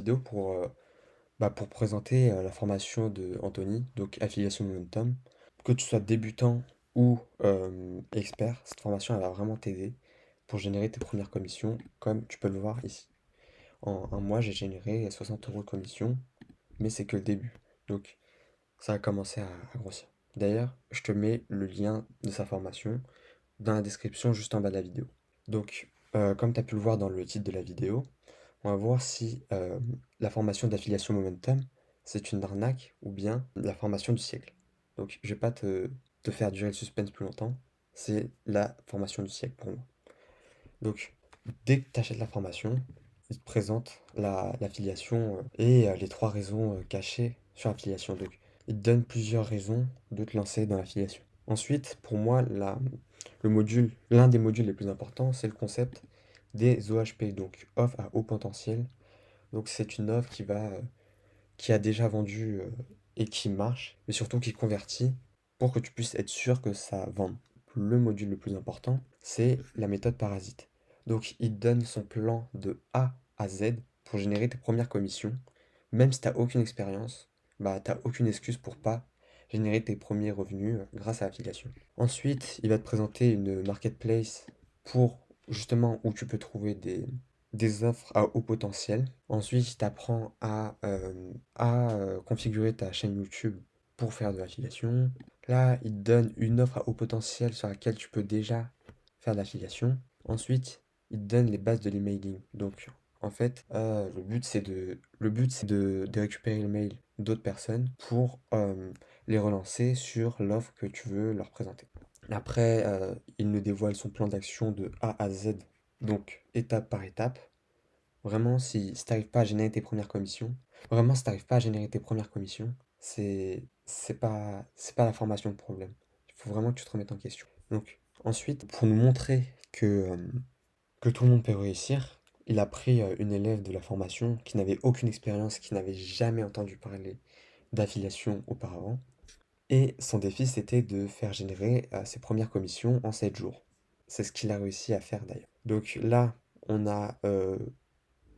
Vidéo pour présenter la formation de Anthony, donc Affiliation Momentum. Que tu sois débutant ou expert, cette formation elle va vraiment t'aider pour générer tes premières commissions, comme tu peux le voir ici. En un mois, j'ai généré 60 euros de commission, mais c'est que le début. Donc ça a commencé à grossir. D'ailleurs, je te mets le lien de sa formation dans la description juste en bas de la vidéo. Donc, comme tu as pu le voir dans le titre de la vidéo, on va voir si la formation d'affiliation Momentum, c'est une arnaque ou bien la formation du siècle. Donc, je vais pas te faire durer le suspense plus longtemps. C'est la formation du siècle pour moi. Donc, dès que tu achètes la formation, il te présente l'affiliation et les trois raisons cachées sur l'affiliation. Donc, il te donne plusieurs raisons de te lancer dans l'affiliation. Ensuite, pour moi, l'un des modules les plus importants, c'est le concept des OHP, donc offre à haut potentiel. Donc c'est une offre qui a déjà vendu et qui marche, mais surtout qui convertit pour que tu puisses être sûr que ça vende. Le module le plus important, c'est la méthode parasite. Donc il donne son plan de A à Z pour générer tes premières commissions. Même si tu n'as aucune expérience, bah tu n'as aucune excuse pour pas générer tes premiers revenus grâce à l'affiliation. Ensuite, il va te présenter une marketplace pour justement où tu peux trouver des offres à haut potentiel. Ensuite, il t'apprend à configurer ta chaîne YouTube pour faire de l'affiliation. Là, il te donne une offre à haut potentiel sur laquelle tu peux déjà faire de l'affiliation. Ensuite, il te donne les bases de l'emailing. Donc, en fait, le but, c'est de récupérer le mail d'autres personnes pour les relancer sur l'offre que tu veux leur présenter. Après, il nous dévoile son plan d'action de A à Z, donc étape par étape. Vraiment, si tu n'arrives pas à générer tes premières commissions, vraiment, si tu n'arrives pas à générer tes premières commissions, c'est pas la formation le problème. Il faut vraiment que tu te remettes en question. Donc, ensuite, pour nous montrer que tout le monde peut réussir, il a pris une élève de la formation qui n'avait aucune expérience, qui n'avait jamais entendu parler d'affiliation auparavant. Et son défi, c'était de faire générer ses premières commissions en 7 jours. C'est ce qu'il a réussi à faire d'ailleurs. Donc là, on a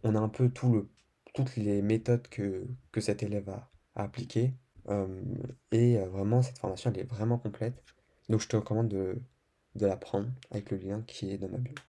un peu toutes les méthodes que cet élève a appliquées. Euh, vraiment, cette formation, elle est vraiment complète. Donc je te recommande de la prendre avec le lien qui est dans ma bio.